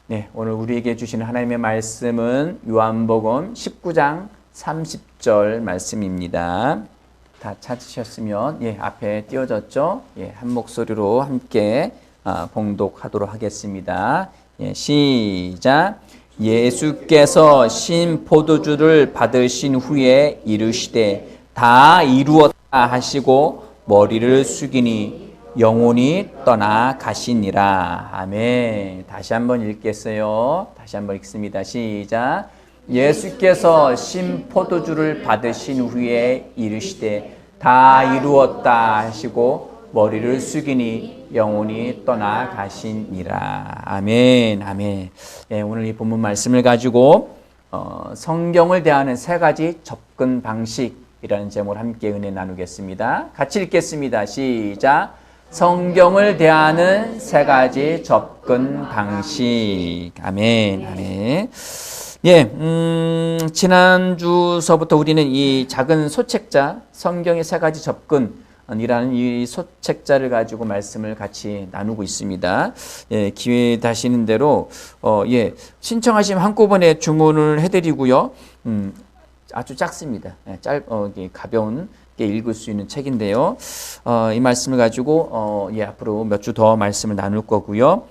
네, 오늘 우리에게 주시는 하나님의 말씀은 요한복음 19장 30절 말씀입니다. 다 찾으셨으면 앞에 띄워졌죠? 한 목소리로 함께 봉독하도록 하겠습니다. 시작. 예수께서 신 포도주를 받으신 후에 이르시되 다 이루었다 하시고 머리를 숙이니 영혼이 떠나 가시니라. 아멘. 다시 한번 읽겠어요. 다시 한번 읽습니다. 시작. 예수께서 신 포도주를 받으신 후에 이르시되 다 이루었다 하시고 머리를 숙이니 영혼이 떠나 가시니라. 아멘. 아멘. 오늘 이 본문 말씀을 가지고 성경을 대하는 세 가지 접근 방식이라는 제목으로 함께 은혜 나누겠습니다. 같이 읽겠습니다. 시작. 성경을 대하는 세 가지 접근 방식. 아멘. 아멘. 지난주서부터 우리는 이 작은 소책자, 성경의 세 가지 접근이라는 이 소책자를 가지고 말씀을 같이 나누고 있습니다. 기회 되시는 대로, 신청하시면 한꺼번에 주문을 해드리고요. 아주 작습니다. 가벼운 읽을 수 있는 책인데요. 이 말씀을 가지고 앞으로 몇 주 더 말씀을 나눌 거고요.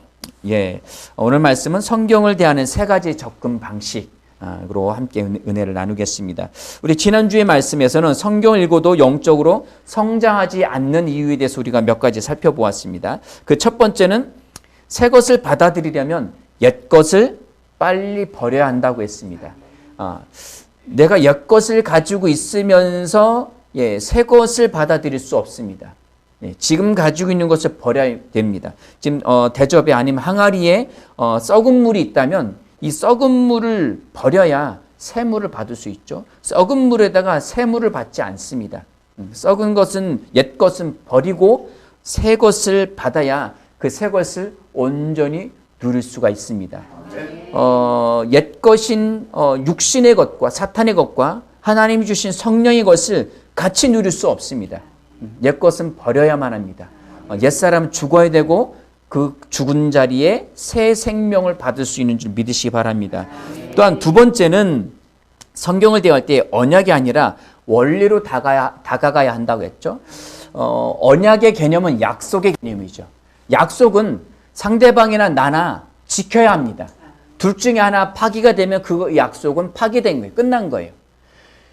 오늘 말씀은 성경을 대하는 세 가지 접근 방식으로 함께 은혜를 나누겠습니다. 우리 지난주의 말씀에서는 성경을 읽어도 영적으로 성장하지 않는 이유에 대해서 우리가 몇 가지 살펴보았습니다. 그 첫 번째는 새 것을 받아들이려면 옛 것을 빨리 버려야 한다고 했습니다. 내가 옛 것을 가지고 있으면서 새 것을 받아들일 수 없습니다. 지금 가지고 있는 것을 버려야 됩니다. 지금 대접에 아니면 항아리에 썩은 물이 있다면 이 썩은 물을 버려야 새 물을 받을 수 있죠. 썩은 물에다가 새 물을 받지 않습니다. 썩은 것은 옛 것은 버리고 새 것을 받아야 그 새 것을 온전히 누릴 수가 있습니다. 옛 것인 육신의 것과 사탄의 것과 하나님이 주신 성령의 것을 같이 누릴 수 없습니다. 옛 것은 버려야만 합니다. 옛사람은 죽어야 되고 그 죽은 자리에 새 생명을 받을 수 있는 줄 믿으시기 바랍니다. 또한 두 번째는 성경을 대할 때 언약이 아니라 원리로 다가가야 한다고 했죠. 언약의 개념은 약속의 개념이죠. 약속은 상대방이나 나나 지켜야 합니다. 둘 중에 하나 파기가 되면 그 약속은 파기된 거예요. 끝난 거예요.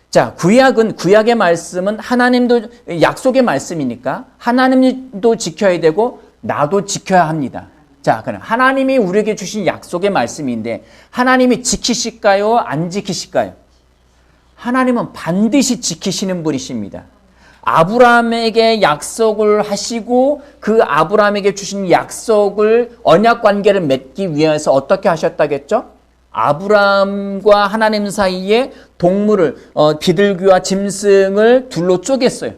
자, 구약의 말씀은 하나님도 약속의 말씀이니까 하나님도 지켜야 되고 나도 지켜야 합니다. 자, 그럼 하나님이 우리에게 주신 약속의 말씀인데 하나님이 지키실까요? 안 지키실까요? 하나님은 반드시 지키시는 분이십니다. 아브라함에게 약속을 하시고 그 아브라함에게 주신 약속을 언약 관계를 맺기 위해서 어떻게 하셨다겠죠? 아브라함과 하나님 사이에 동물을 비둘기와 짐승을 둘로 쪼갰어요.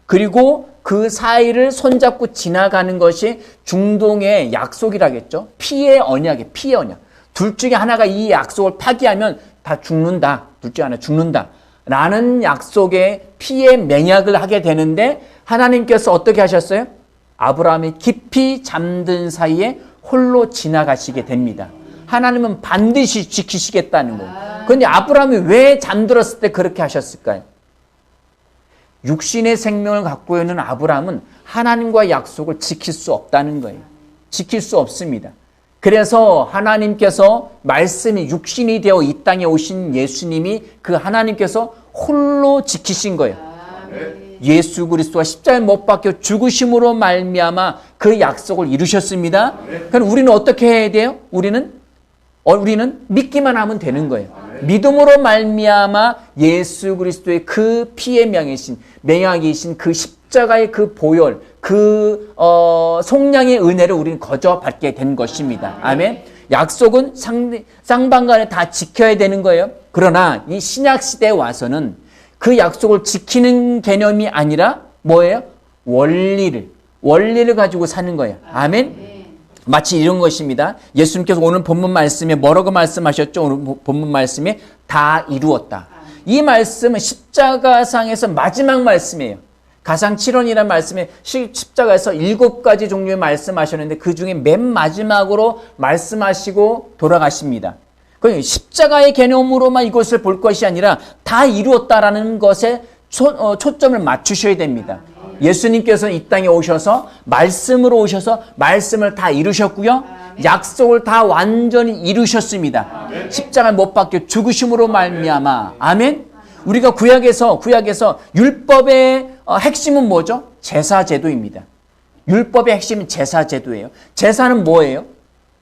그리고 그 사이를 손잡고 지나가는 것이 중동의 약속이라겠죠. 피의 언약이에요. 피의 언약. 둘 중에 하나가 이 약속을 파기하면 다 죽는다. 둘 중에 하나 죽는다. 라는 약속의 피의 맹약을 하게 되는데 하나님께서 어떻게 하셨어요? 아브라함이 깊이 잠든 사이에 홀로 지나가시게 됩니다. 하나님은 반드시 지키시겠다는 거예요. 그런데 아브라함이 왜 잠들었을 때 그렇게 하셨을까요? 육신의 생명을 갖고 있는 아브라함은 하나님과 약속을 지킬 수 없다는 거예요. 지킬 수 없습니다. 그래서 하나님께서 말씀이 육신이 되어 이 땅에 오신 예수님이 그 하나님께서 홀로 지키신 거예요. 예수 그리스도가 십자가에 못 박혀 죽으심으로 말미암아 그 약속을 이루셨습니다. 그럼 우리는 어떻게 해야 돼요? 우리는 믿기만 하면 되는 거예요. 믿음으로 말미암아 예수 그리스도의 그 피의 맹약이신 그 십자가의 그 보혈, 그 속량의 은혜를 우리는 거저 받게 된 것입니다. 아멘. 약속은 쌍방간에 다 지켜야 되는 거예요. 그러나 이 신약 시대에 와서는 그 약속을 지키는 개념이 아니라 뭐예요? 원리를 가지고 사는 거예요. 아멘. 마치 이런 것입니다. 예수님께서 오늘 본문 말씀에 뭐라고 말씀하셨죠? 오늘 본문 말씀에 다 이루었다. 이 말씀은 십자가상에서 마지막 말씀이에요. 가상 7원이라는 말씀에 십자가에서 7가지 종류의 말씀하셨는데 그 중에 맨 마지막으로 말씀하시고 돌아가십니다. 그 십자가의 개념으로만 이것을 볼 것이 아니라 다 이루었다라는 것에 초점을 맞추셔야 됩니다. 예수님께서는 이 땅에 오셔서 말씀으로 오셔서 말씀을 다 이루셨고요. 약속을 다 완전히 이루셨습니다. 십자가에 못 박혀 죽으심으로 말미암아. 아멘. 우리가 구약에서 율법의 핵심은 뭐죠? 제사제도입니다. 율법의 핵심은 제사제도예요. 제사는 뭐예요?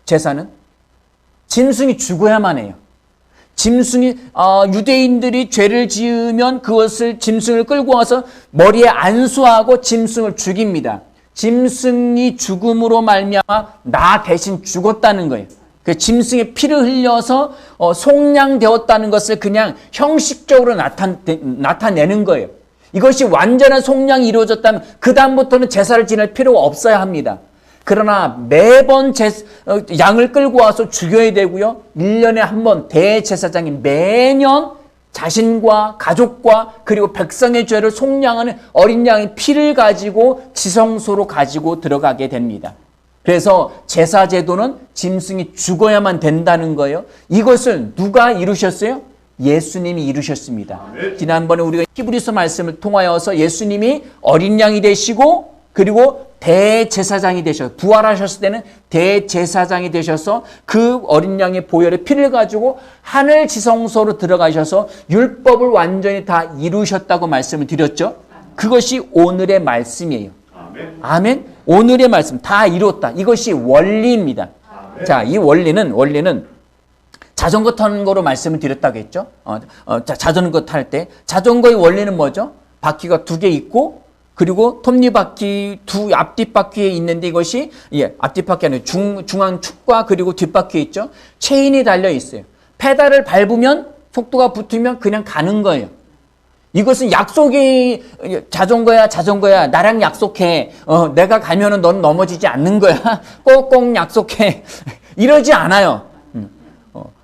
제사는 짐승이 죽어야만 해요. 짐승이 유대인들이 죄를 지으면 그것을 짐승을 끌고 와서 머리에 안수하고 짐승을 죽입니다. 짐승이 죽음으로 말미암아 나 대신 죽었다는 거예요. 그 짐승의 피를 흘려서 속량되었다는 것을 그냥 형식적으로 나타내는 거예요. 이것이 완전한 속량이 이루어졌다면 그 다음부터는 제사를 지낼 필요가 없어야 합니다. 그러나 매번 양을 끌고 와서 죽여야 되고요. 1년에 한 번 대제사장이 매년 자신과 가족과 그리고 백성의 죄를 속량하는 어린 양의 피를 가지고 지성소로 가지고 들어가게 됩니다. 그래서 제사제도는 짐승이 죽어야만 된다는 거예요. 이것을 누가 이루셨어요? 예수님이 이루셨습니다. 지난번에 우리가 히브리서 말씀을 통하여서 예수님이 어린 양이 되시고 그리고 대제사장이 되셔서 부활하셨을 때는 대제사장이 되셔서 그 어린 양의 보혈의 피를 가지고 하늘 지성소로 들어가셔서 율법을 완전히 다 이루셨다고 말씀을 드렸죠. 그것이 오늘의 말씀이에요. 아멘. 오늘의 말씀 다 이뤘다. 이것이 원리입니다. 자, 이 원리는 자전거 타는 거로 말씀을 드렸다고 했죠. 자전거 탈 때 자전거의 원리는 뭐죠? 바퀴가 2개 있고 그리고 톱니바퀴 앞뒷바퀴에 있는데 이것이 앞뒷바퀴 아니라 중앙 축과 그리고 뒷바퀴에 있죠. 체인이 달려 있어요. 페달을 밟으면 속도가 붙으면 그냥 가는 거예요. 이것은 약속이 자전거야 나랑 약속해. 내가 가면은 넌 넘어지지 않는 거야. 꼭꼭 약속해. 이러지 않아요.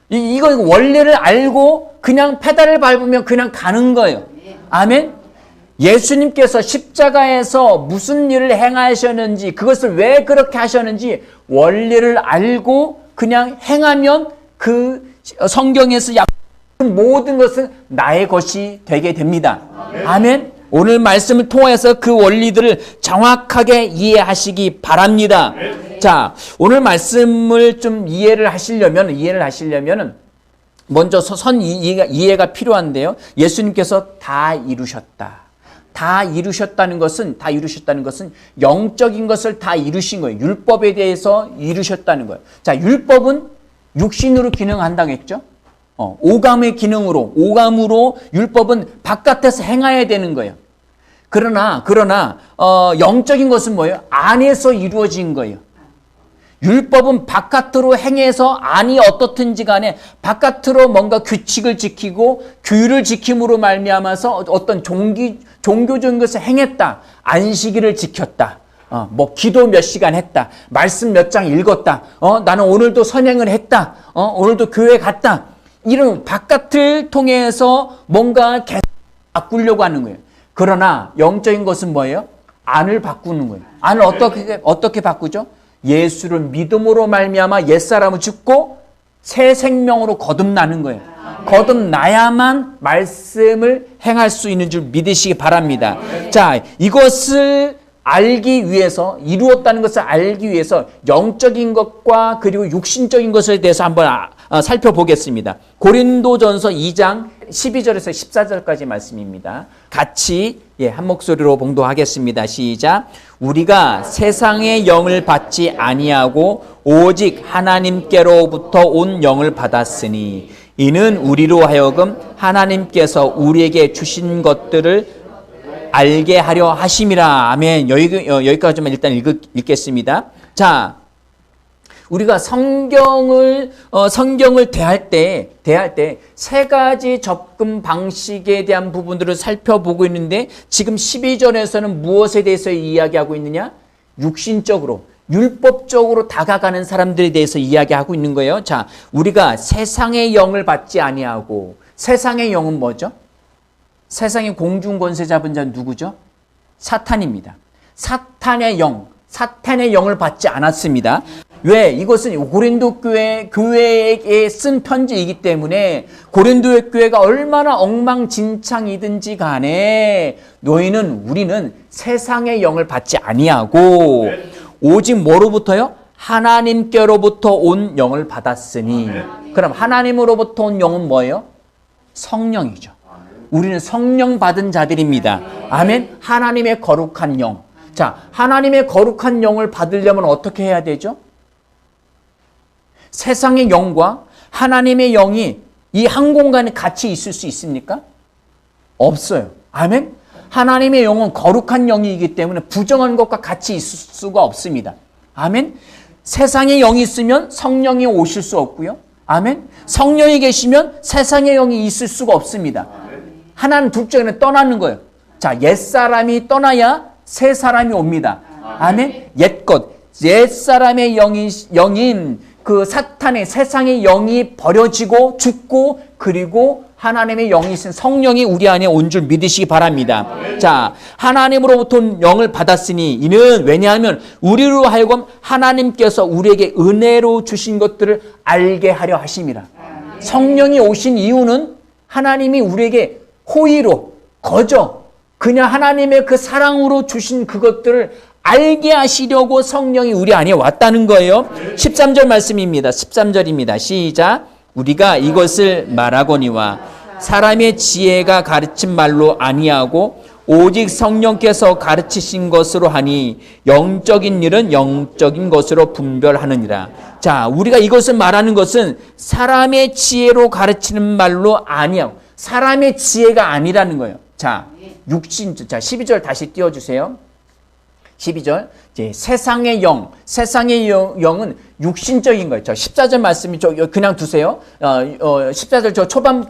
이거 원리를 알고 그냥 페달을 밟으면 그냥 가는 거예요. 아멘. 예수님께서 십자가에서 무슨 일을 행하셨는지 그것을 왜 그렇게 하셨는지 원리를 알고 그냥 행하면 그 성경에서 모든 것은 나의 것이 되게 됩니다. 아멘. 오늘 말씀을 통해서 그 원리들을 정확하게 이해하시기 바랍니다. 자, 오늘 말씀을 좀 이해를 하시려면 먼저 이해가 필요한데요. 예수님께서 다 이루셨다. 다 이루셨다는 것은 영적인 것을 다 이루신 거예요. 율법에 대해서 이루셨다는 거예요. 자, 율법은 육신으로 기능한다고 했죠. 오감의 기능으로, 오감으로 율법은 바깥에서 행해야 되는 거예요. 그러나 영적인 것은 뭐예요? 안에서 이루어진 거예요. 율법은 바깥으로 행해서 안이 어떻든지 간에 바깥으로 뭔가 규칙을 지키고 규율을 지킴으로 말미암아서 어떤 종교적인 것을 행했다. 안식일을 지켰다. 기도 몇 시간 했다. 말씀 몇 장 읽었다. 나는 오늘도 선행을 했다. 오늘도 교회 갔다. 이런 바깥을 통해서 뭔가 계속 바꾸려고 하는 거예요. 그러나 영적인 것은 뭐예요? 안을 바꾸는 거예요. 안을 어떻게 바꾸죠? 예수를 믿음으로 말미암아 옛사람을 죽고 새 생명으로 거듭나는 거예요. 거듭나야만 말씀을 행할 수 있는 줄 믿으시기 바랍니다. 자, 이것을 알기 위해서, 이루었다는 것을 알기 위해서 영적인 것과 그리고 육신적인 것에 대해서 한번 살펴보겠습니다. 고린도전서 2장 12절에서 14절까지 말씀입니다. 같이 한 목소리로 봉독하겠습니다. 시작. 우리가 세상의 영을 받지 아니하고 오직 하나님께로부터 온 영을 받았으니 이는 우리로 하여금 하나님께서 우리에게 주신 것들을 알게 하려 하심이라. 아멘. 여기까지만 일단 읽겠습니다. 자, 우리가 성경을 대할 때 세 가지 접근 방식에 대한 부분들을 살펴보고 있는데 지금 12절에서는 무엇에 대해서 이야기하고 있느냐? 육신적으로, 율법적으로 다가가는 사람들에 대해서 이야기하고 있는 거예요. 자, 우리가 세상의 영을 받지 아니하고, 세상의 영은 뭐죠? 세상의 공중권세 잡은 자는 누구죠? 사탄입니다. 사탄의 영을 받지 않았습니다. 왜? 이것은 고린도 교회에게 쓴 편지이기 때문에 고린도 교회가 얼마나 엉망진창이든지 간에 우리는 세상의 영을 받지 아니하고 오직 뭐로부터요? 하나님께로부터 온 영을 받았으니. 그럼 하나님으로부터 온 영은 뭐예요? 성령이죠. 우리는 성령 받은 자들입니다. 아멘. 하나님의 거룩한 영. 자, 하나님의 거룩한 영을 받으려면 어떻게 해야 되죠? 세상의 영과 하나님의 영이 이 한 공간에 같이 있을 수 있습니까? 없어요. 아멘. 하나님의 영은 거룩한 영이기 때문에 부정한 것과 같이 있을 수가 없습니다. 아멘. 세상의 영이 있으면 성령이 오실 수 없고요. 아멘. 성령이 계시면 세상의 영이 있을 수가 없습니다. 하나는 둘 중에 떠나는 거예요. 자, 옛사람이 떠나야 새 사람이 옵니다. 아멘. 옛사람의 영인 그 사탄의 세상의 영이 버려지고 죽고 그리고 하나님의 영이 있은 성령이 우리 안에 온 줄 믿으시기 바랍니다. 자, 하나님으로부터 영을 받았으니 이는 왜냐하면 우리로 하여금 하나님께서 우리에게 은혜로 주신 것들을 알게 하려 하심이라. 성령이 오신 이유는 하나님이 우리에게 호의로 그냥 하나님의 그 사랑으로 주신 그것들을 알게 하시려고 성령이 우리 안에 왔다는 거예요. 13절 말씀입니다. 13절입니다. 시작. 우리가 이것을 말하거니와 사람의 지혜가 가르친 말로 아니하고 오직 성령께서 가르치신 것으로 하니 영적인 일은 영적인 것으로 분별하느니라. 자, 우리가 이것을 말하는 것은 사람의 지혜로 가르치는 말로 아니하고 사람의 지혜가 아니라는 거예요. 자, 12절 다시 띄워주세요. 12절. 이제 세상의 영은 육신적인 거예요. 14절 말씀이 그냥 두세요. 14절 저 초반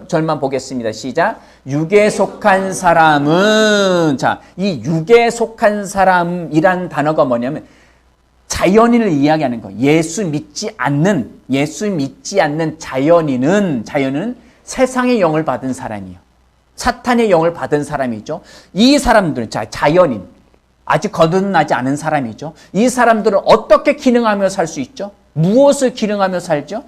절만 보겠습니다. 시작. 육에 속한 사람은, 자, 이 육에 속한 사람이란 단어가 뭐냐면 자연인을 이야기하는 거예요. 예수 믿지 않는 자연인은 세상의 영을 받은 사람이에요. 사탄의 영을 받은 사람이죠. 이 사람들은 자연인, 아직 거듭나지 않은 사람이죠. 이 사람들은 어떻게 기능하며 살 수 있죠? 무엇을 기능하며 살죠?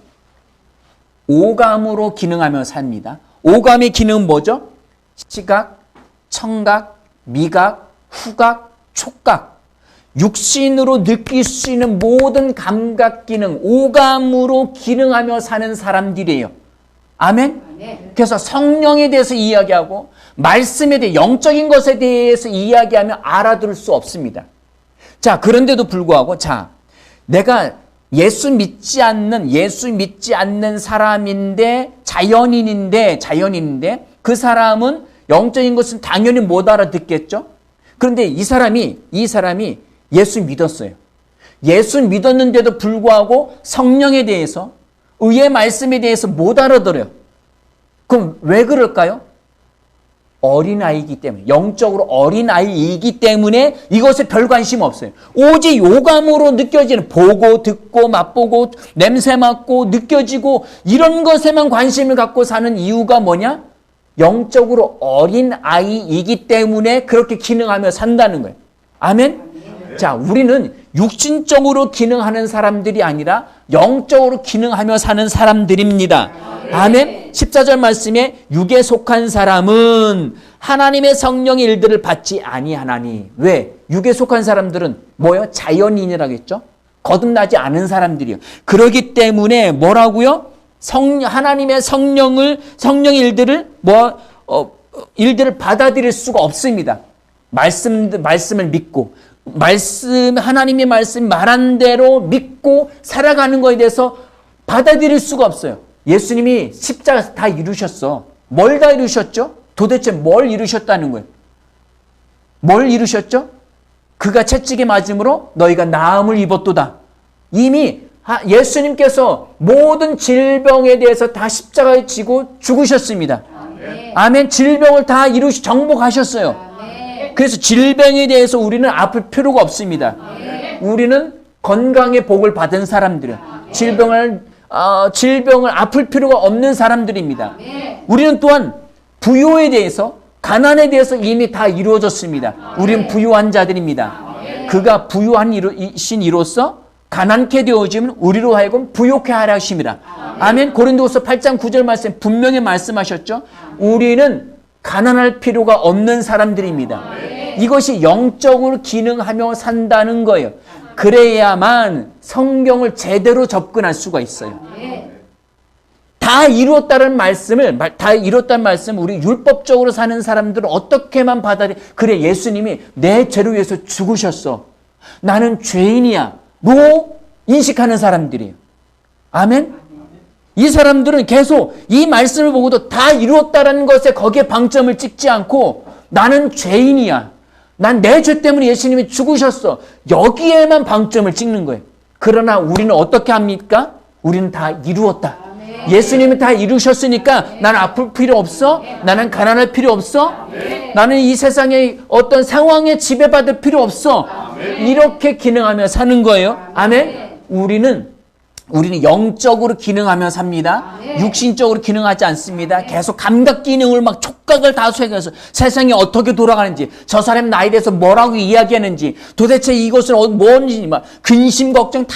오감으로 기능하며 삽니다. 오감의 기능은 뭐죠? 시각, 청각, 미각, 후각, 촉각. 육신으로 느낄 수 있는 모든 감각 기능, 오감으로 기능하며 사는 사람들이에요. 아멘? 그래서 성령에 대해서 이야기하고 말씀에 대해 영적인 것에 대해서 이야기하면 알아들을 수 없습니다. 자, 그런데도 불구하고 내가 예수 믿지 않는 사람인데 자연인인데 그 사람은 영적인 것은 당연히 못 알아듣겠죠. 그런데 이 사람이 예수 믿었어요. 예수 믿었는데도 불구하고 성령에 대해서 의의 말씀에 대해서 못 알아들어요. 그럼 왜 그럴까요? 어린아이이기 때문에, 영적으로 어린아이이기 때문에 이것에 별 관심 없어요. 오직 요감으로 느껴지는, 보고 듣고 맛보고 냄새 맡고 느껴지고 이런 것에만 관심을 갖고 사는 이유가 뭐냐? 영적으로 어린아이이기 때문에 그렇게 기능하며 산다는 거예요. 아멘? 자, 우리는 육신적으로 기능하는 사람들이 아니라 영적으로 기능하며 사는 사람들입니다. 아멘. 14절 말씀에 육에 속한 사람은 하나님의 성령의 일들을 받지 아니하나니. 왜? 육에 속한 사람들은 뭐예요? 자연인이라고 했죠. 거듭나지 않은 사람들이요. 그러기 때문에 뭐라고요? 하나님의 성령의 일들을 일들을 받아들일 수가 없습니다. 말씀을 믿고 하나님의 말씀 말한 대로 믿고 살아가는 것에 대해서 받아들일 수가 없어요. 예수님이 십자가 다 이루셨어. 뭘 다 이루셨죠? 도대체 뭘 이루셨다는 거예요? 뭘 이루셨죠? 그가 채찍에 맞음으로 너희가 나음을 입었도다. 이미 예수님께서 모든 질병에 대해서 다 십자가에 지고 죽으셨습니다. 아멘. 질병을 다 정복하셨어요. 그래서 질병에 대해서 우리는 아플 필요가 없습니다. 우리는 건강의 복을 받은 사람들이에요. 질병을 아플 필요가 없는 사람들입니다. 우리는 또한 부요에 대해서 가난에 대해서 이미 다 이루어졌습니다. 우리는 부유한 자들입니다. 그가 부유한 이신 이로써 가난케 되어지면 우리로 하여금 부욕해 하라 하심이라. 아멘. 고린도후서 8장 9절 말씀 분명히 말씀하셨죠. 우리는 가난할 필요가 없는 사람들입니다. 이것이 영적으로 기능하며 산다는 거예요. 그래야만 성경을 제대로 접근할 수가 있어요. 다 이루었다는 말씀을, 우리 율법적으로 사는 사람들은 어떻게만 받아들여. 그래, 예수님이 내 죄를 위해서 죽으셨어. 나는 죄인이야. 로 인식하는 사람들이에요. 아멘? 이 사람들은 계속 이 말씀을 보고도 다 이루었다는 것에 거기에 방점을 찍지 않고 나는 죄인이야. 난 내 죄 때문에 예수님이 죽으셨어. 여기에만 방점을 찍는 거예요. 그러나 우리는 어떻게 합니까? 우리는 다 이루었다. 예수님이 다 이루셨으니까 나는 아플 필요 없어? 나는 가난할 필요 없어? 나는 이 세상의 어떤 상황에 지배받을 필요 없어. 이렇게 기능하며 사는 거예요. 아멘? 우리는 영적으로 기능하며 삽니다. 육신적으로 기능하지 않습니다. 계속 감각 기능을 막 촉각을 다 수행해서 세상이 어떻게 돌아가는지, 저 사람 나에 대해서 뭐라고 이야기하는지, 도대체 이것은 뭔지 막 근심 걱정 다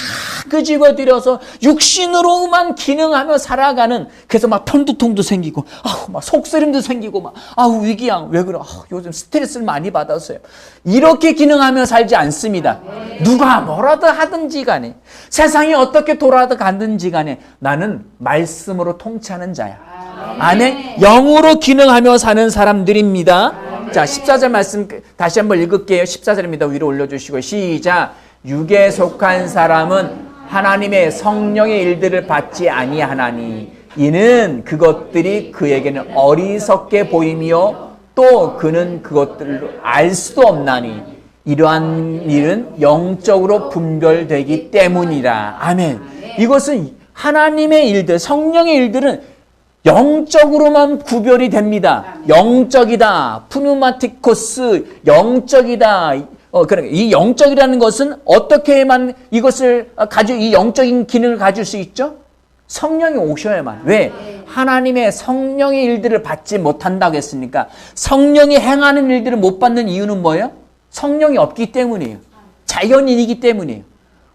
끄집어들여서 육신으로만 기능하며 살아가는, 그래서 막 편두통도 생기고, 막 속쓰림도 생기고, 막 위기양 왜 그래? 요즘 스트레스를 많이 받았어요. 이렇게 기능하며 살지 않습니다. 누가 뭐라도 하든지 간에, 세상이 어떻게 돌아가든지 간에 나는 말씀으로 통치하는 자야. 아멘. 영으로 기능하며 사는 사람들입니다. 자, 14절 말씀 다시 한번 읽을게요. 14절입니다. 위로 올려주시고 시작. 육에 속한 사람은 하나님의 성령의 일들을 받지 아니하나니 이는 그것들이 그에게는 어리석게 보이며 또 그는 그것들을 알 수도 없나니 이러한 일은 영적으로 분별되기 때문이라. 아멘. 이것은 하나님의 일들, 성령의 일들은 영적으로만 구별이 됩니다. 영적이다. 푸누마티코스, 영적이다. 그러니까 이 영적이라는 것은 어떻게만 이것을 이 영적인 기능을 가질 수 있죠? 성령이 오셔야만. 왜? 하나님의 성령의 일들을 받지 못한다고 했으니까 성령이 행하는 일들을 못 받는 이유는 뭐예요? 성령이 없기 때문이에요. 자연인이기 때문이에요.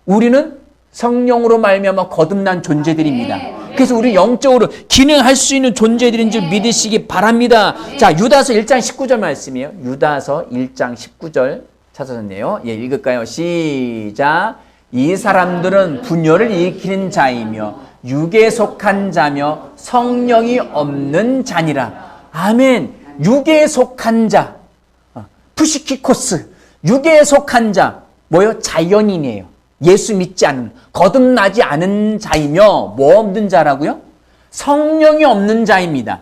우리는 성령으로 말미암아 거듭난 존재들입니다. 그래서 우리 영적으로 기능할 수 있는 존재들인 줄 믿으시기 바랍니다. 자, 유다서 1장 19절 말씀이에요. 유다서 1장 19절 찾아졌네요. 예, 읽을까요? 시작. 이 사람들은 분열을 일으키는 자이며 육에 속한 자며 성령이 없는 자니라. 아멘. 육에 속한 자. 푸시키코스. 육에 속한 자. 뭐요? 자연인이에요. 예수 믿지 않는, 거듭나지 않은 자이며 뭐 없는 자라고요? 성령이 없는 자입니다.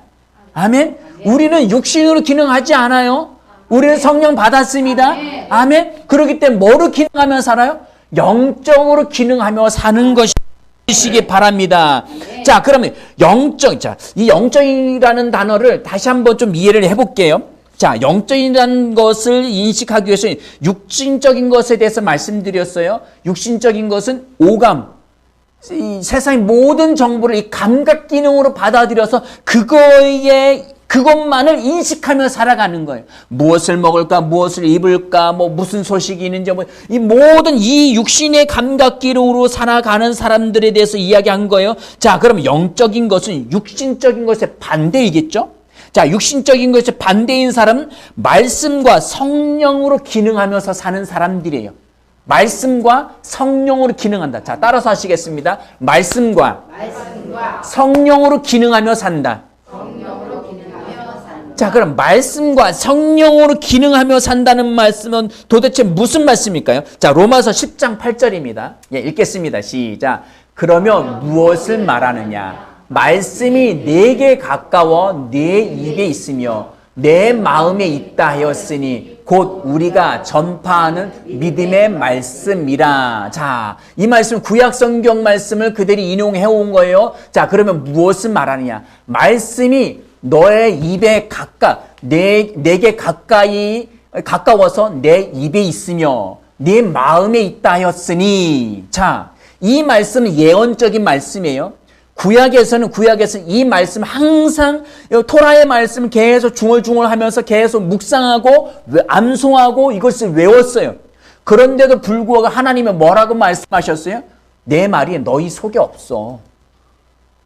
아멘. 우리는 육신으로 기능하지 않아요. 우리는 성령 받았습니다. 아멘. 그렇기 때문에 뭐로 기능하며 살아요? 영적으로 기능하며 사는 것이시기 바랍니다. 자, 그러면 이 영적이라는 단어를 다시 한번 좀 이해를 해볼게요. 자, 영적이라는 것을 인식하기 위해서 육신적인 것에 대해서 말씀드렸어요. 육신적인 것은 오감, 이 세상의 모든 정보를 이 감각 기능으로 받아들여서 그것만을 인식하며 살아가는 거예요. 무엇을 먹을까, 무엇을 입을까, 무슨 소식이 있는지, 이 모든 이 육신의 감각 기능으로 살아가는 사람들에 대해서 이야기한 거예요. 자, 그럼 영적인 것은 육신적인 것의 반대이겠죠? 자, 육신적인 것의 반대인 사람은 말씀과 성령으로 기능하면서 사는 사람들이에요. 말씀과 성령으로 기능한다. 자, 따라서 하시겠습니다. 말씀과 성령으로 기능하며 산다. 자, 그럼 말씀과 성령으로 기능하며 산다는 말씀은 도대체 무슨 말씀일까요? 자, 로마서 10장 8절입니다. 예, 읽겠습니다. 시작. 그러면 무엇을 말하느냐? 말씀이 내게 가까워 내 입에 있으며 내 마음에 있다 하였으니 곧 우리가 전파하는 믿음의 말씀이라. 자, 이 말씀 구약 성경 말씀을 그들이 인용해 온 거예요. 자, 그러면 무엇을 말하느냐? 말씀이 너의 입에 내게 가까워서 내 입에 있으며 내 마음에 있다 하였으니. 자, 이 말씀은 예언적인 말씀이에요. 구약에서는 이 말씀 항상 토라의 말씀 계속 중얼중얼하면서 계속 묵상하고 암송하고 이것을 외웠어요. 그런데도 불구하고 하나님은 뭐라고 말씀하셨어요? 내 말이 너희 속에 없어.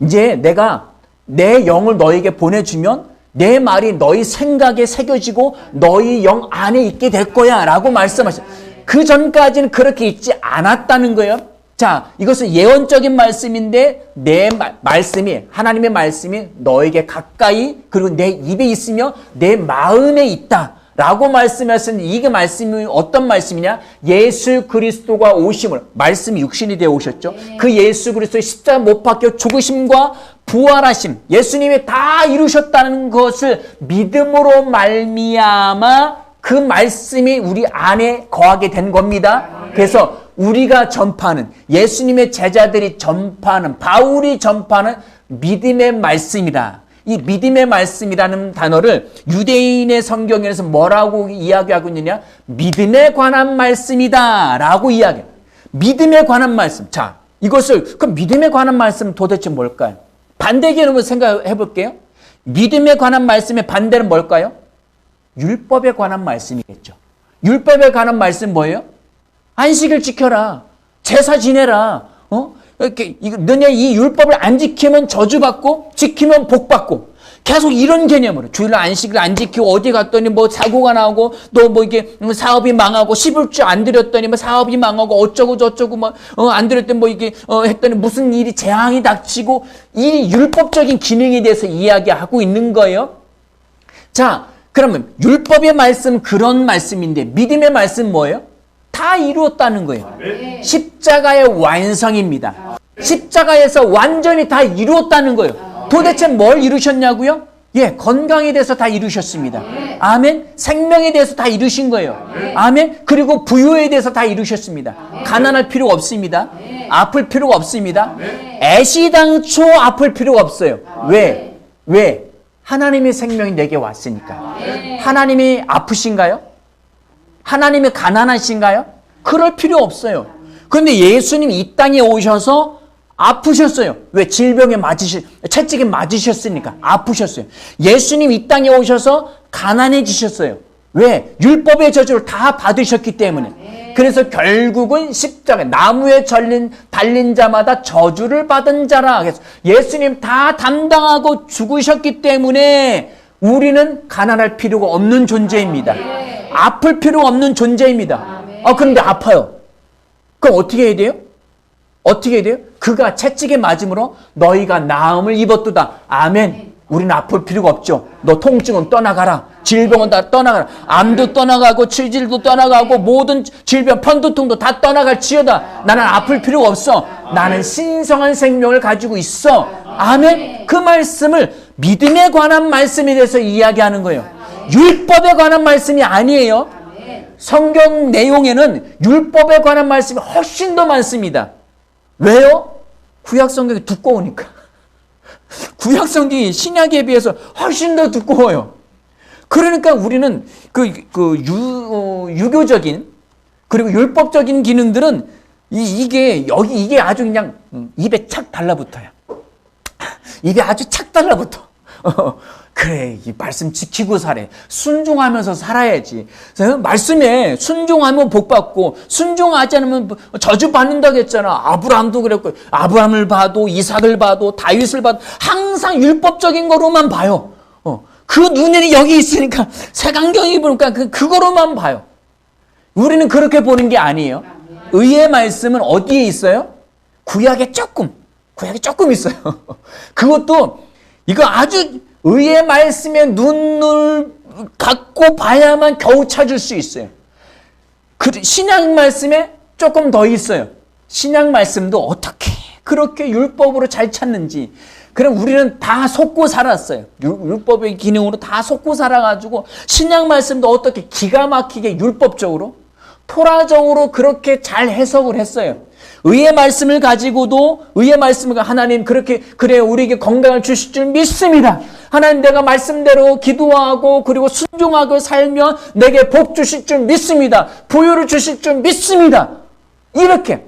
이제 내가 내 영을 너에게 보내주면 내 말이 너희 생각에 새겨지고 너희 영 안에 있게 될 거야 라고 말씀하셨어요. 그 전까지는 그렇게 있지 않았다는 거예요. 자, 이것은 예언적인 말씀인데 내 말씀이, 하나님의 말씀이 너에게 가까이 그리고 내 입에 있으며 내 마음에 있다 라고 말씀하셨는데, 이게 말씀이 어떤 말씀이냐? 예수 그리스도가 오심을, 말씀이 육신이 되어 오셨죠. 그 예수 그리스도의 십자가 못 박혀 죽으심과 부활하심, 예수님이 다 이루셨다는 것을 믿음으로 말미암아 그 말씀이 우리 안에 거하게 된 겁니다. 그래서 우리가 전파하는, 예수님의 제자들이 전파하는, 바울이 전파하는 믿음의 말씀이다. 이 믿음의 말씀이라는 단어를 유대인의 성경에서 뭐라고 이야기하고 있느냐? 믿음에 관한 말씀이다 라고 이야기해요. 믿음에 관한 말씀. 자, 이것을, 그럼 믿음에 관한 말씀은 도대체 뭘까요? 반대 개념을 생각해 볼게요. 믿음에 관한 말씀의 반대는 뭘까요? 율법에 관한 말씀이겠죠. 율법에 관한 말씀 뭐예요? 안식일 지켜라. 제사 지내라. 이렇게 너네 이 율법을 안 지키면 저주받고 지키면 복받고, 계속 이런 개념으로 주일날 안식일 안 지키고 어디 갔더니 뭐 사고가 나고 또 뭐 이게 사업이 망하고 11주 안 드렸더니 뭐 사업이 망하고 어쩌고 저쩌고 뭐 안 드렸더니 뭐 이게 했더니 무슨 일이 재앙이 닥치고, 이 율법적인 기능에 대해서 이야기하고 있는 거예요. 자, 그러면 율법의 말씀 그런 말씀인데 믿음의 말씀 뭐예요? 다 이루었다는 거예요. 십자가의 완성입니다. 십자가에서 완전히 다 이루었다는 거예요. 도대체 뭘 이루셨냐고요? 예, 건강에 대해서 다 이루셨습니다. 아멘. 생명에 대해서 다 이루신 거예요. 아멘. 그리고 부유에 대해서 다 이루셨습니다. 가난할 필요가 없습니다. 아플 필요가 없습니다. 애시당초 아플 필요가 없어요. 왜? 하나님의 생명이 내게 왔으니까. 하나님이 아프신가요? 하나님이 가난하신가요? 그럴 필요 없어요. 그런데 예수님이 이 땅에 오셔서 아프셨어요. 왜? 채찍에 맞으셨으니까 아프셨어요. 예수님 이 땅에 오셔서 가난해지셨어요. 왜? 율법의 저주를 다 받으셨기 때문에. 그래서 결국은 십자가, 나무에 달린 자마다 저주를 받은 자라. 그래서 예수님 다 담당하고 죽으셨기 때문에 우리는 가난할 필요가 없는 존재입니다. 아플 필요가 없는 존재입니다. 그런데 아파요. 그럼 어떻게 해야 돼요? 어떻게 해야 돼요? 그가 채찍에 맞음으로 너희가 나음을 입었도다. 아멘. 우리는 아플 필요가 없죠. 너 통증은 떠나가라. 질병은 다 떠나가라. 암도 떠나가고 치질도 떠나가고 모든 질병, 편두통도 다 떠나갈지어다. 나는 아플 필요가 없어. 나는 신성한 생명을 가지고 있어. 아멘. 그 말씀을 믿음에 관한 말씀에 대해서 이야기하는 거예요. 율법에 관한 말씀이 아니에요. 성경 내용에는 율법에 관한 말씀이 훨씬 더 많습니다. 왜요? 구약 성경이 두꺼우니까. 구약 성경이 신약에 비해서 훨씬 더 두꺼워요. 그러니까 우리는 유교적인 그리고 율법적인 기능들은 이게 아주 그냥 입에 착 달라붙어요. 입에 아주 착 달라붙어. 그래, 이 말씀 지키고 살아. 순종하면서 살아야지. 말씀에 순종하면 복받고 순종하지 않으면 저주받는다고 했잖아. 아브라함도 그랬고, 아브라함을 봐도 이삭을 봐도 다윗을 봐도 항상 율법적인 거로만 봐요. 그 눈에는 여기 있으니까 색안경이 보니까 그거로만 봐요. 우리는 그렇게 보는 게 아니에요. 의의 말씀은 어디에 있어요? 구약에 조금 있어요. 그것도 이거 아주 의의 말씀에 눈을 갖고 봐야만 겨우 찾을 수 있어요. 신약 말씀에 조금 더 있어요. 신약 말씀도 어떻게 그렇게 율법으로 잘 찾는지. 그럼 우리는 다 속고 살았어요. 율법의 기능으로 다 속고 살아가지고 신약 말씀도 어떻게 기가 막히게 율법적으로 토라적으로 그렇게 잘 해석을 했어요. 의의 말씀을 가지고도 의의 말씀을 하나님 그렇게 그래 우리에게 건강을 주실 줄 믿습니다. 하나님 내가 말씀대로 기도하고 그리고 순종하고 살면 내게 복 주실 줄 믿습니다. 부유를 주실 줄 믿습니다. 이렇게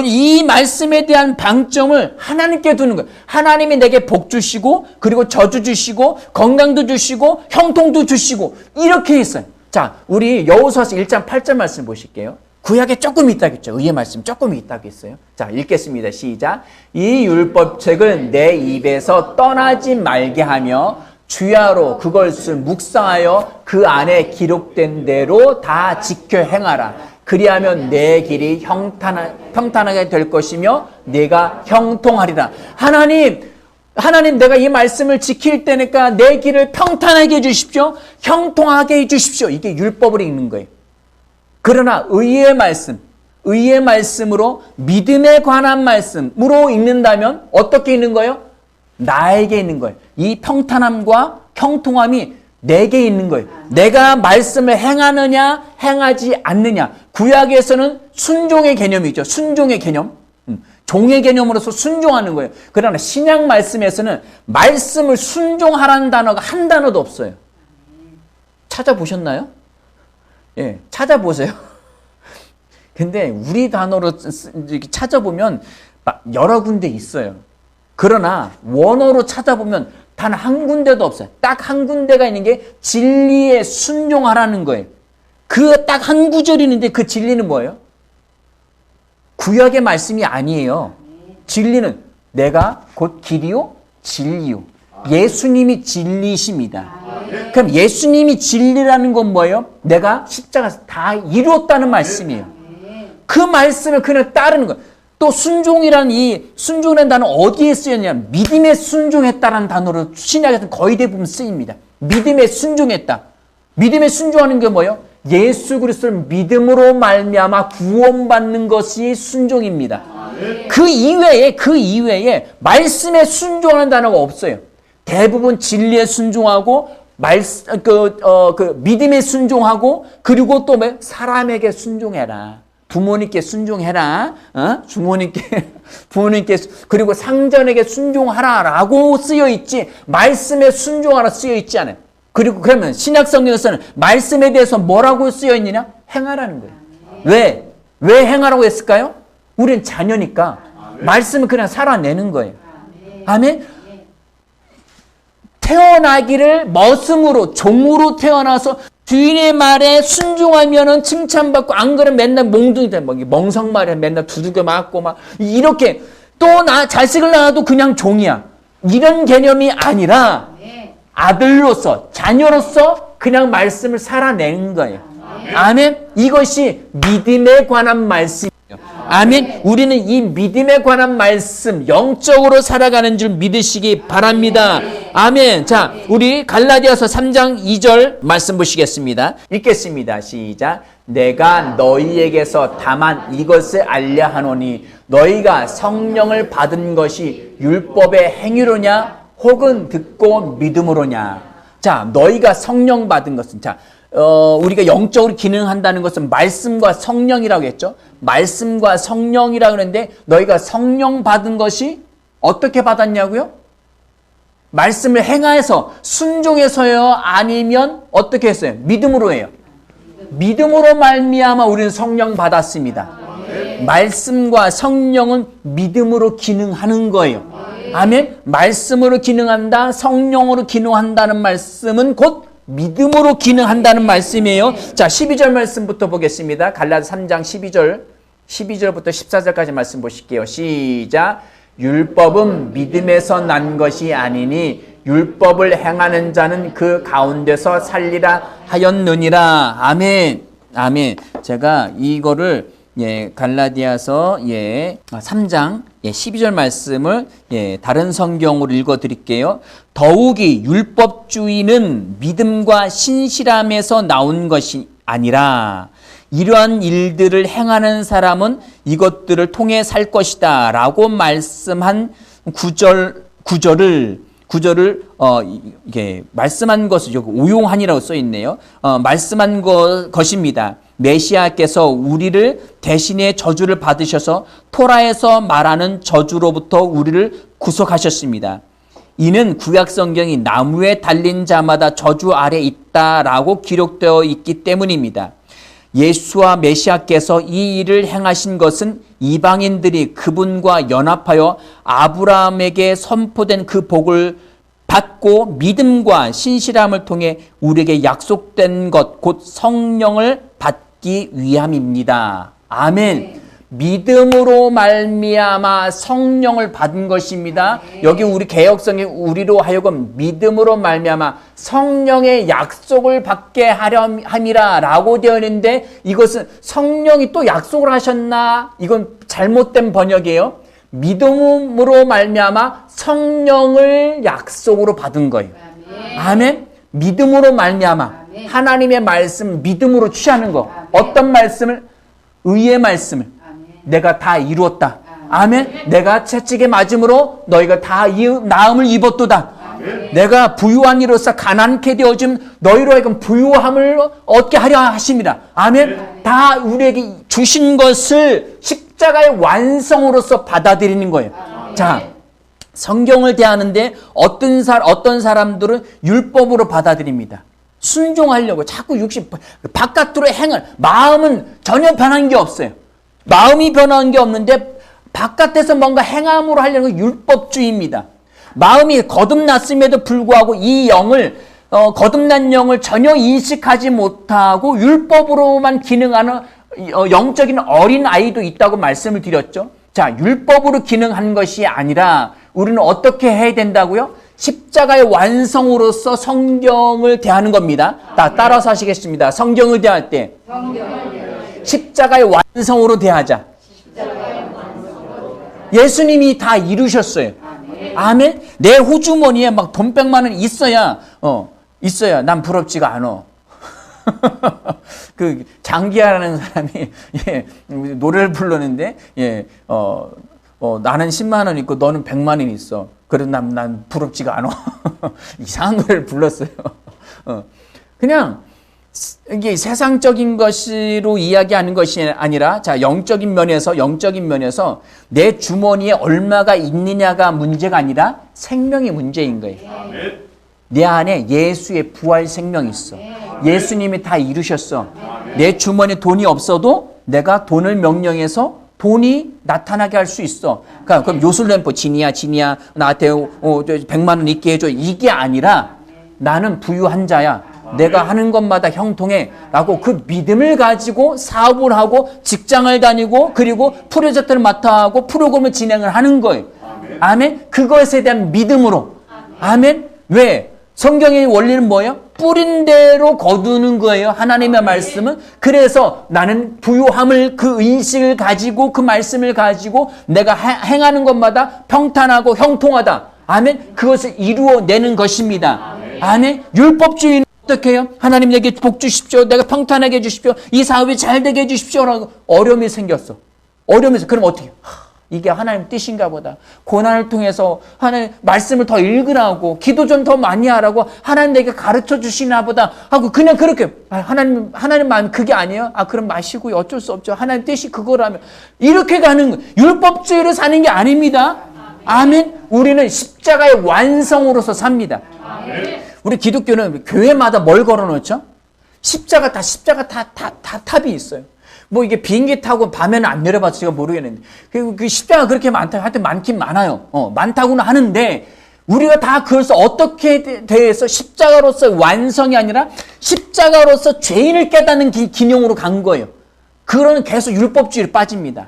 이 말씀에 대한 방점을 하나님께 두는 거예요. 하나님이 내게 복 주시고 그리고 저주 주시고 건강도 주시고 형통도 주시고 이렇게 했어요. 자, 우리 여호수아서 1장 8절 말씀 보실게요. 구약에 조금 있다겠죠. 의의 말씀 조금 있다겠어요. 자, 읽겠습니다. 시작. 이 율법책을 내 입에서 떠나지 말게 하며 주야로 그것을 묵상하여 그 안에 기록된 대로 다 지켜 행하라. 그리하면 내 길이 평탄하게 될 것이며 내가 형통하리라. 하나님 내가 이 말씀을 지킬 때니까 내 길을 평탄하게 해주십시오. 형통하게 해주십시오. 이게 율법을 읽는 거예요. 그러나 의의 말씀으로 믿음에 관한 말씀으로 읽는다면 어떻게 읽는 거예요? 나에게 있는 거예요. 이 평탄함과 형통함이 내게 있는 거예요. 내가 말씀을 행하느냐 행하지 않느냐. 구약에서는 순종의 개념이 있죠. 순종의 개념. 종의 개념으로서 순종하는 거예요. 그러나 신약 말씀에서는 말씀을 순종하라는 단어가 한 단어도 없어요. 찾아보셨나요? 예, 찾아보세요. 근데 우리 단어로 찾아보면 여러 군데 있어요. 그러나 원어로 찾아보면 단 한 군데도 없어요. 딱 한 군데가 있는 게 진리에 순종하라는 거예요. 그 딱 한 구절이 있는데 그 진리는 뭐예요? 구약의 말씀이 아니에요. 진리는 내가 곧 길이요 진리요. 예수님이 진리십니다. 그럼 예수님이 진리라는 건 뭐예요? 내가 십자가에서 다 이루었다는 말씀이에요. 그 말씀을 그냥 따르는 거예요. 또 순종이라는 이 순종이라는 단어 어디에 쓰였냐? 믿음에 순종했다라는 단어로 신약에서는 거의 대부분 쓰입니다. 믿음에 순종했다. 믿음에 순종하는 게 뭐예요? 예수 그리스도를 믿음으로 말미암아 구원받는 것이 순종입니다. 그 이외에 말씀에 순종하는 단어가 없어요. 대부분 진리에 순종하고 믿음에 순종하고 그리고 또 사람에게 순종해라. 부모님께 순종해라. 부모님께 그리고 상전에게 순종하라라고 쓰여 있지 말씀에 순종하라 쓰여 있지 않아요. 그리고 그러면 신약 성경에서는 말씀에 대해서 뭐라고 쓰여 있느냐? 행하라는 거예요. 왜 행하라고 했을까요? 우린 자녀니까 말씀은 그냥 살아내는 거예요. 아멘. 태어나기를 머슴으로 종으로 태어나서 주인의 말에 순종하면은 칭찬받고 안 그러면 맨날 몽둥이 돼. 멍석말에 맨날 두들겨 맞고 막 이렇게 또 자식을 낳아도 그냥 종이야. 이런 개념이 아니라 아들로서 자녀로서 그냥 말씀을 살아내는 거예요. 아멘. 이것이 믿음에 관한 말씀이에요. 아멘. 우리는 이 믿음에 관한 말씀 영적으로 살아가는 줄 믿으시기 바랍니다. 아멘. 자, 우리 갈라디아서 3장 2절 말씀 보시겠습니다. 읽겠습니다. 시작. 내가 너희에게서 다만 이것을 알려 하노니 너희가 성령을 받은 것이 율법의 행위로냐 혹은 듣고 믿음으로냐. 자, 너희가 성령 받은 것은 우리가 영적으로 기능한다는 것은 말씀과 성령이라고 했죠. 말씀과 성령이라고 그랬는데 너희가 성령 받은 것이 어떻게 받았냐고요? 말씀을 행하여서 순종해서요 아니면 어떻게 했어요? 믿음으로 해요. 믿음으로 말미암아 우리는 성령 받았습니다. 말씀과 성령은 믿음으로 기능하는 거예요. 아멘. 말씀으로 기능한다, 성령으로 기능한다는 말씀은 곧 믿음으로 기능한다는 말씀이에요. 자, 12절 말씀부터 보겠습니다. 갈라디아 3장 12절부터 14절까지 말씀 보실게요. 시작. 율법은 믿음에서 난 것이 아니니 율법을 행하는 자는 그 가운데서 살리라 하였느니라. 아멘. 아멘. 제가 이거를 갈라디아서 3장 12절 말씀을 다른 성경으로 읽어 드릴게요. 더욱이 율법주의는 믿음과 신실함에서 나온 것이 아니라 이러한 일들을 행하는 사람은 이것들을 통해 살 것이다 라고 말씀한 구절을 이게 말씀한 것을 여기 오용한이라고 써 있네요. 말씀한 것입니다. 메시아께서 우리를 대신에 저주를 받으셔서 토라에서 말하는 저주로부터 우리를 구속하셨습니다. 이는 구약 성경이 나무에 달린 자마다 저주 아래 있다라고 기록되어 있기 때문입니다. 예수와 메시아께서 이 일을 행하신 것은 이방인들이 그분과 연합하여 아브라함에게 선포된 그 복을 받고 믿음과 신실함을 통해 우리에게 약속된 것, 곧 성령을 받기 위함입니다. 아멘. 믿음으로 말미암아 성령을 받은 것입니다. 여기 우리 개역성에 우리로 하여금 믿음으로 말미암아 성령의 약속을 받게 하려 함이라 라고 되어 있는데, 이것은 성령이 또 약속을 하셨나? 이건 잘못된 번역이에요. 믿음으로 말미암아 성령을 약속으로 받은 거예요. 아멘. 믿음으로 말미암아 하나님의 말씀 믿음으로 취하는 거. 어떤 말씀을? 의의 말씀을. 내가 다 이루었다. 아멘. 내가 채찍에 맞음으로 너희가 다 나음을 입었도다. 내가 부유한 이로서 가난케 되어줌 너희로 하여금 부유함을 얻게 하려 하십니다. 아멘. 다 우리에게 주신 것을 십자가의 완성으로서 받아들이는 거예요. 자, 성경을 대하는데 어떤 사람들은 율법으로 받아들입니다. 순종하려고 자꾸 바깥으로 행을, 마음은 전혀 변한 게 없어요. 마음이 변한 게 없는데 바깥에서 뭔가 행함으로 하려는 건 율법주의입니다. 마음이 거듭났음에도 불구하고 이 영을 거듭난 영을 전혀 인식하지 못하고 율법으로만 기능하는 영적인 어린 아이도 있다고 말씀을 드렸죠. 자, 율법으로 기능한 것이 아니라 우리는 어떻게 해야 된다고요? 십자가의 완성으로서 성경을 대하는 겁니다. 따라서 하시겠습니다. 성경을 대할 때 십자가의 완성으로 대하자. 예수님이 다 이루셨어요. 아멘. 내 호주머니에 막 돈 100만 원 있어야 난 부럽지가 않아. 그 장기하라는 사람이 노래를 부르는데 나는 10만 원 있고 너는 100만 원 있어. 그래도 난 부럽지가 않아. 이상한 노래를 불렀어요. 그냥 이게 세상적인 것으로 이야기하는 것이 아니라, 자, 영적인 면에서 내 주머니에 얼마가 있느냐가 문제가 아니라 생명이 문제인 거예요. 내 안에 예수의 부활 생명이 있어. 예수님이 다 이루셨어. 내 주머니에 돈이 없어도 내가 돈을 명령해서 돈이 나타나게 할 수 있어. 그럼 요술램프 지니야 나한테 100만 원 있게 해줘. 이게 아니라 나는 부유한 자야. 내가 하는 것마다 형통해 라고 그 믿음을 가지고 사업을 하고 직장을 다니고 그리고 프로젝트를 맡아 하고 프로그램을 진행을 하는 거예요. 아멘. 그것에 대한 믿음으로. 아멘. 왜? 성경의 원리는 뭐예요? 뿌린 대로 거두는 거예요. 하나님의 말씀은. 그래서 나는 부유함을, 그 인식을 가지고 그 말씀을 가지고 내가 행하는 것마다 평탄하고 형통하다. 아멘. 그것을 이루어내는 것입니다. 아멘. 율법주의는 어떻게 해요? 하나님 내게 복 주십시오. 내가 평탄하게 해주십시오. 이 사업이 잘 되게 해주십시오. 라고 어려움이 생겼어. 그럼 어떻게 해요? 이게 하나님 뜻인가 보다. 고난을 통해서 하나님 말씀을 더 읽으라고, 기도 좀 더 많이 하라고 하나님 내게 가르쳐 주시나 보다 하고 그냥 그렇게 하나님 마음 그게 아니에요? 그럼 마시고요. 어쩔 수 없죠. 하나님 뜻이 그거라면 이렇게 가는 거예요. 율법주의로 사는 게 아닙니다. 아멘. 우리는 십자가의 완성으로서 삽니다. 우리 기독교는 교회마다 뭘 걸어놓죠? 십자가 탑이 있어요. 뭐 이게 비행기 타고 밤에는 안 내려봐서 제가 모르겠는데 그 십자가 그렇게 많다. 하여튼 많긴 많아요. 많다고는 하는데 우리가 다 그래서 어떻게 대해서 십자가로서 완성이 아니라 십자가로서 죄인을 깨닫는 기능으로 간 거예요. 그거는 계속 율법주의로 빠집니다.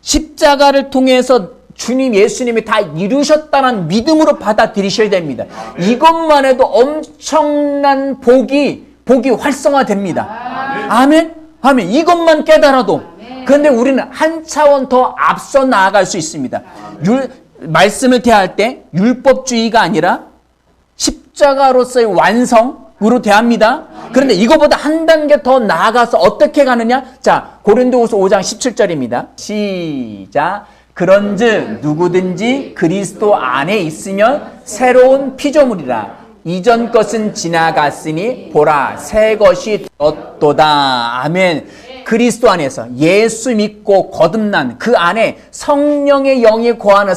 십자가를 통해서 주님 예수님이 다 이루셨다는 믿음으로 받아들이셔야 됩니다. 이것만 해도 엄청난 복이 활성화됩니다. 아멘. 아멘. 이것만 깨달아도. 그런데 우리는 한 차원 더 앞서 나아갈 수 있습니다. 말씀을 대할 때 율법주의가 아니라 십자가로서의 완성으로 대합니다. 그런데 이거보다 한 단계 더 나아가서 어떻게 가느냐? 자, 고린도후서 5장 17절입니다. 시작. 그런즉 누구든지 그리스도 안에 있으면 새로운 피조물이라. 이전 것은 지나갔으니 보라 새 것이 되었도다. 아멘. 그리스도 안에서 예수 믿고 거듭난 그 안에 성령의 영이 거하는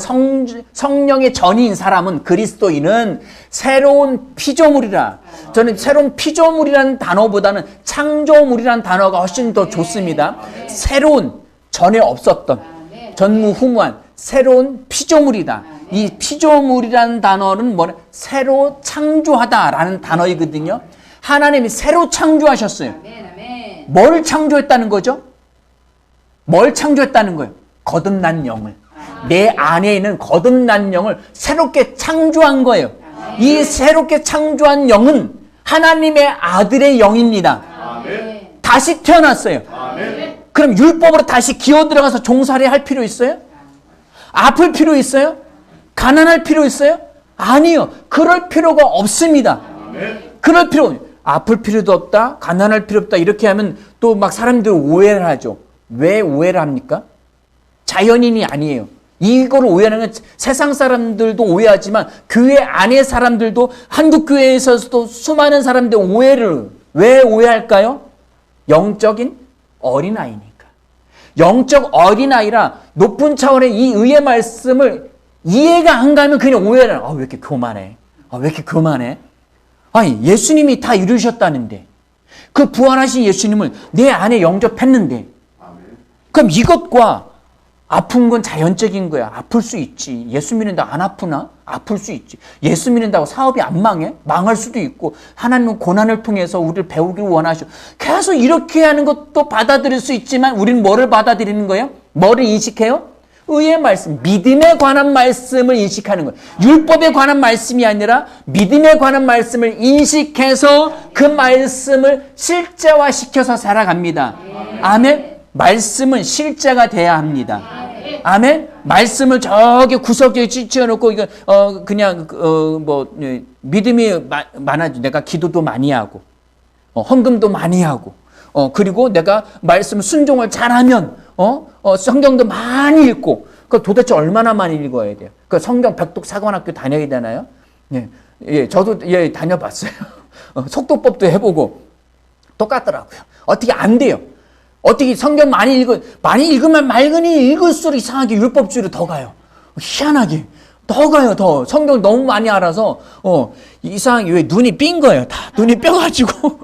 성령의 전이인 사람은, 그리스도인은 새로운 피조물이라. 저는 새로운 피조물이라는 단어보다는 창조물이라는 단어가 훨씬 더 좋습니다. 새로운, 전에 없었던, 전무후무한 새로운 피조물이다. 이 피조물이라는 단어는 뭐냐? 새로 창조하다라는 단어이거든요. 하나님이 새로 창조하셨어요. 뭘 창조했다는 거죠? 뭘 창조했다는 거예요? 거듭난 영을. 내 안에 있는 거듭난 영을 새롭게 창조한 거예요. 이 새롭게 창조한 영은 하나님의 아들의 영입니다. 다시 태어났어요. 그럼 율법으로 다시 기어 들어가서 종살이 할 필요 있어요? 아플 필요 있어요? 가난할 필요 있어요? 아니요. 그럴 필요가 없습니다. 그럴 필요, 아플 필요도 없다, 가난할 필요 없다, 이렇게 하면 또 막 사람들이 오해를 하죠. 왜 오해를 합니까? 자연인이 아니에요. 이걸 오해하는 건 세상 사람들도 오해하지만 교회 안의 사람들도, 한국 교회에서도 수많은 사람들이 오해를, 왜 오해할까요? 영적인 어린아이니까. 영적 어린아이라 높은 차원의 이 의의 말씀을 이해가 안 가면 그냥 오해를, 왜 이렇게 교만해? 왜 이렇게 교만해? 아니, 예수님이 다 이루셨다는데, 그 부활하신 예수님을 내 안에 영접했는데, 그럼 이것과 아픈 건 자연적인 거야. 아플 수 있지. 예수 믿는다고 안 아프나? 아플 수 있지. 예수 믿는다고 사업이 안 망해? 망할 수도 있고, 하나님은 고난을 통해서 우리를 배우기를 원하셔. 계속 이렇게 하는 것도 받아들일 수 있지만, 우리는 뭐를 받아들이는 거예요? 뭐를 인식해요? 의의 말씀, 믿음에 관한 말씀을 인식하는 거예요. 율법에 관한 말씀이 아니라 믿음에 관한 말씀을 인식해서 그 말씀을 실제화시켜서 살아갑니다. 아멘. 말씀은 실제가 돼야 합니다. 아멘. 말씀을 저기 구석에 지어놓고 이거 그냥 믿음이 많아지. 내가 기도도 많이 하고 헌금도 많이 하고 그리고 내가 말씀 순종을 잘하면 성경도 많이 읽고, 그 도대체 얼마나 많이 읽어야 돼요? 그 성경 백독 사관학교 다녀야 되나요? 예, 저도 다녀봤어요. 속도법도 해보고 똑같더라고요. 어떻게 안 돼요? 어떻게 성경 많이 읽으면 맑으니 읽을수록 이상하게 율법주의로 더 가요. 희한하게 더 가요. 더 성경 너무 많이 알아서 이상하게 왜 눈이 삔 거예요. 다 눈이 뼈가지고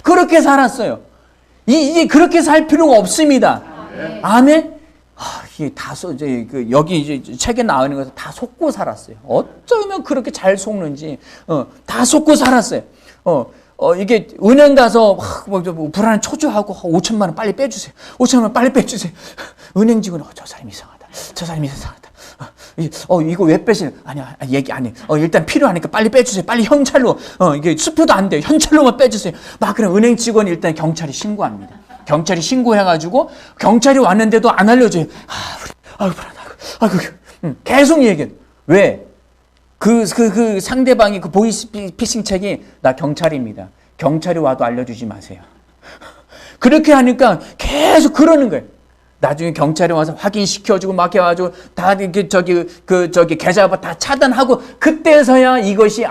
그렇게 살았어요. 이제 그렇게 살 필요가 없습니다. 아멘. 이게 다 여기 이제 책에 나오는 것을 다 속고 살았어요. 어쩌면 그렇게 잘 속는지 다 속고 살았어요. 이게 은행 가서 불안한 초조하고 5천만 원 빨리 빼주세요. 5천만 원 빨리 빼주세요. 은행 직원은 저 사람이 이상하다. 저 사람이 이상하다. 이거 왜 빼시는? 아니야, 얘기 안 해. 일단 필요하니까 빨리 빼주세요. 빨리 현찰로. 이게 수표도 안 돼요. 현찰로만 빼주세요. 막 그럼 은행 직원이 일단 경찰에 신고합니다. 경찰이 신고해가지고 경찰이 왔는데도 안 알려줘요. 불안하고. 계속 얘기해. 왜? 그 상대방이 그 보이스피싱 책이 나 경찰입니다. 경찰이 와도 알려주지 마세요. 그렇게 하니까 계속 그러는 거예요. 나중에 경찰이 와서 확인시켜주고 막 해가지고 다 계좌 다 차단하고, 그때서야 이것이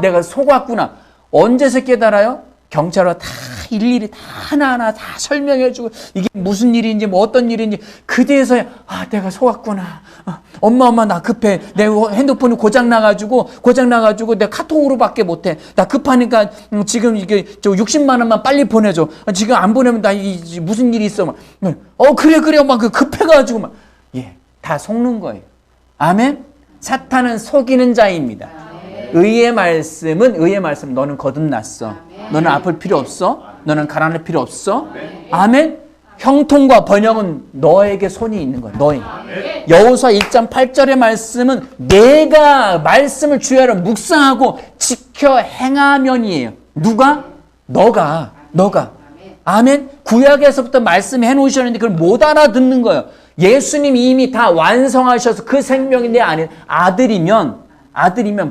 내가 속았구나. 언제서 깨달아요? 경찰과 다 일일이 다 하나하나 다 설명해주고 이게 무슨 일인지 뭐 어떤 일인지, 그때서야 내가 속았구나. 엄마 나 급해. 내 핸드폰이 고장 나가지고 내가 카톡으로밖에 못해. 나 급하니까 지금 이게 60만 원만 빨리 보내줘. 지금 안 보내면 나 무슨 일이 있어. 그래 막 급해가지고 막 다 속는 거예요. 아멘. 사탄은 속이는 자입니다. 의의 말씀은 너는 거듭났어. 너는 아플 필요 없어. 너는 가난할 필요 없어. 아멘. 형통과 번영은 너에게 손이 있는 거야. 여호수아 1장 8절의 말씀은 내가 말씀을 주야로 묵상하고 지켜 행하면이에요. 누가? 너가. 아멘. 구약에서부터 말씀해 놓으셨는데 그걸 못 알아듣는 거예요. 예수님이 이미 다 완성하셔서 그 생명이 내 안에 아들이면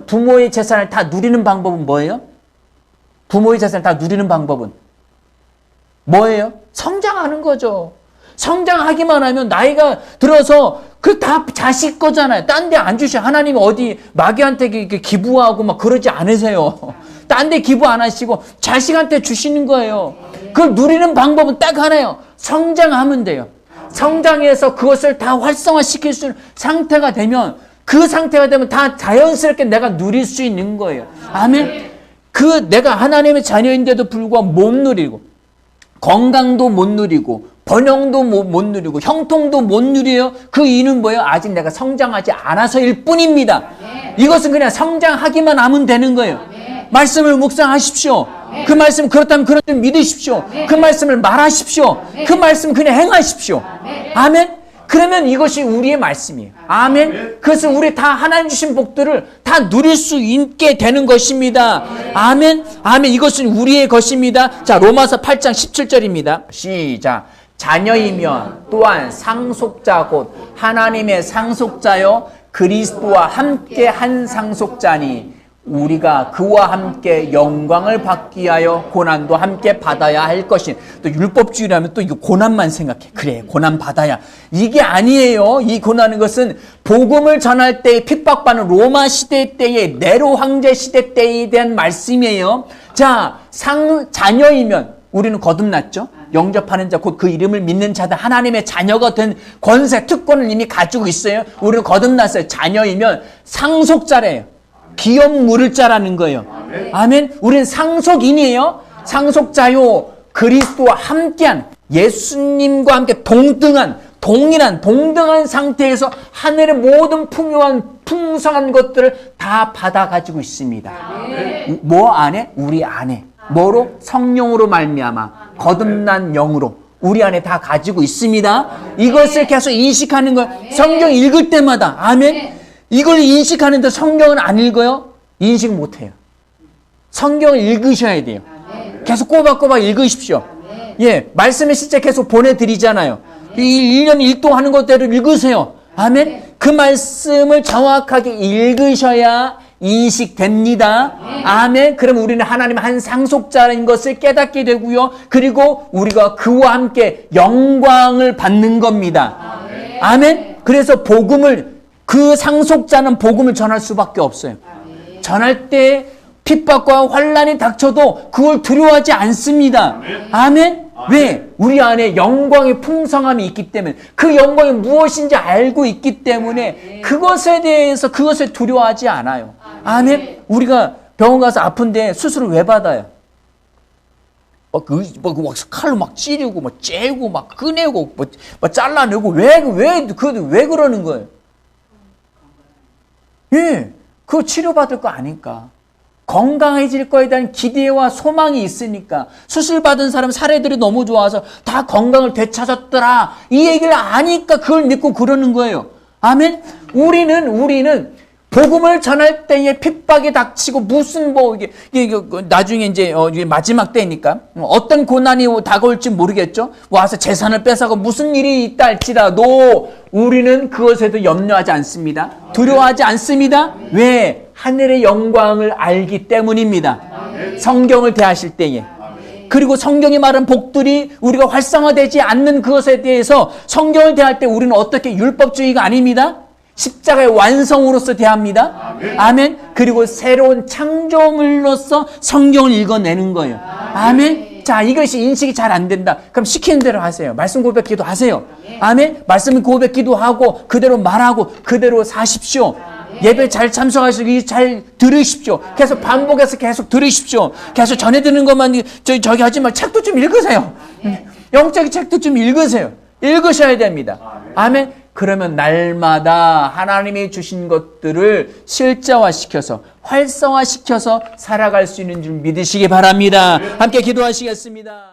부모의 재산을 다 누리는 방법은 뭐예요? 부모의 재산을 다 누리는 방법은 뭐예요? 성장하는 거죠. 성장하기만 하면 나이가 들어서 그 다 자식 거잖아요. 딴 데 안 주셔. 하나님이 어디 마귀한테 기부하고 막 그러지 않으세요. 딴 데 기부 안 하시고 자식한테 주시는 거예요. 그걸 누리는 방법은 딱 하나예요. 성장하면 돼요. 성장해서 그것을 다 활성화시킬 수 있는 상태가 되면, 그 상태가 되면 다 자연스럽게 내가 누릴 수 있는 거예요. 아멘. 그 내가 하나님의 자녀인데도 불구하고 못 누리고, 건강도 못 누리고, 번영도 못 누리고, 형통도 못 누려요. 그 이유는 뭐예요? 아직 내가 성장하지 않아서일 뿐입니다. 이것은 그냥 성장하기만 하면 되는 거예요. 말씀을 묵상하십시오. 그 말씀 그렇다면 그런 줄 믿으십시오. 그 말씀을 말하십시오. 그 말씀 그냥 행하십시오. 아멘. 그러면 이것이 우리의 말씀이에요. 아멘. 그래서 우리 다 하나님 주신 복들을 다 누릴 수 있게 되는 것입니다. 아멘. 아멘. 이것은 우리의 것입니다. 자, 로마서 8장 17절입니다. 시작. 자녀이면 또한 상속자 곧 하나님의 상속자요 그리스도와 함께 한 상속자니 우리가 그와 함께 영광을 받기 위하여 고난도 함께 받아야 할 것인. 또 율법주의라면 또 이거 고난만 생각해. 그래, 고난 받아야. 이게 아니에요. 이 고난은 것은 복음을 전할 때 핍박받는 로마 시대 때의 네로 황제 시대 때에 대한 말씀이에요. 자, 자녀이면 우리는 거듭났죠. 영접하는 자, 곧 그 이름을 믿는 자들, 하나님의 자녀가 된 권세, 특권을 이미 가지고 있어요. 우리는 거듭났어요. 자녀이면 상속자래요. 기업 물을 자라는 거예요. 아멘. 우리는 상속인이에요. 상속자요. 그리스도와 함께한, 예수님과 함께 동등한 상태에서 하늘의 모든 풍성한 것들을 다 받아 가지고 있습니다. 뭐 안에? 우리 안에. 뭐로? 성령으로 말미암아 거듭난 영으로 우리 안에 다 가지고 있습니다. 이것을 계속 인식하는 거예요. 성경 읽을 때마다. 아멘. 이걸 인식하는데 성경은 안 읽어요? 인식 못해요. 성경을 읽으셔야 돼요. 계속 꼬박꼬박 읽으십시오. 예, 말씀의 실제 계속 보내드리잖아요. 이 1년 1도 하는 것대로 읽으세요. 아멘. 그 말씀을 정확하게 읽으셔야 인식됩니다. 아멘. 그럼 우리는 하나님 한 상속자인 것을 깨닫게 되고요. 그리고 우리가 그와 함께 영광을 받는 겁니다. 아멘. 그래서 그 상속자는 복음을 전할 수밖에 없어요. 전할 때 핍박과 환난이 닥쳐도 그걸 두려워하지 않습니다. 아멘. 왜? 우리 안에 영광의 풍성함이 있기 때문에, 그 영광이 무엇인지 알고 있기 때문에 그것에 대해서 그것을 두려워하지 않아요. 아멘. 우리가 병원 가서 아픈데 수술을 왜 받아요? 칼로 막 찌르고 막 째고 막 꺼내고 막 잘라내고 왜 그러는 거예요? 예, 그거 치료받을 거 아니까. 건강해질 거에 대한 기대와 소망이 있으니까. 수술받은 사람 사례들이 너무 좋아서 다 건강을 되찾았더라, 이 얘기를 아니까 그걸 믿고 그러는 거예요. 아멘. 우리는 복음을 전할 때에 핍박이 닥치고 무슨 이게 나중에 이제 마지막 때니까 어떤 고난이 다가올지 모르겠죠. 와서 재산을 뺏어가고 무슨 일이 있다 할지라도 우리는 그것에도 염려하지 않습니다. 두려워하지 않습니다. 왜? 하늘의 영광을 알기 때문입니다. 성경을 대하실 때에. 그리고 성경이 말한 복들이 우리가 활성화되지 않는 그것에 대해서 성경을 대할 때 우리는 어떻게? 율법주의가 아닙니다. 십자가의 완성으로서 대합니다. 아멘. 그리고 새로운 창조물로서 성경을 읽어내는 거예요. 아멘. 자, 이것이 인식이 잘 안 된다. 그럼 시키는 대로 하세요. 말씀 고백 기도하세요. 아멘. 말씀 고백 기도하고 그대로 말하고 그대로 사십시오. 예배 잘 참석하시고 잘 들으십시오. 계속 반복해서 계속 들으십시오. 계속 전해 드는 것만 저기 하지 말고 책도 좀 읽으세요. 영적인 책도 좀 읽으세요. 읽으셔야 됩니다. 아멘. 그러면 날마다 하나님이 주신 것들을 실제화시켜서 활성화시켜서 살아갈 수 있는 줄 믿으시기 바랍니다. 함께 기도하시겠습니다.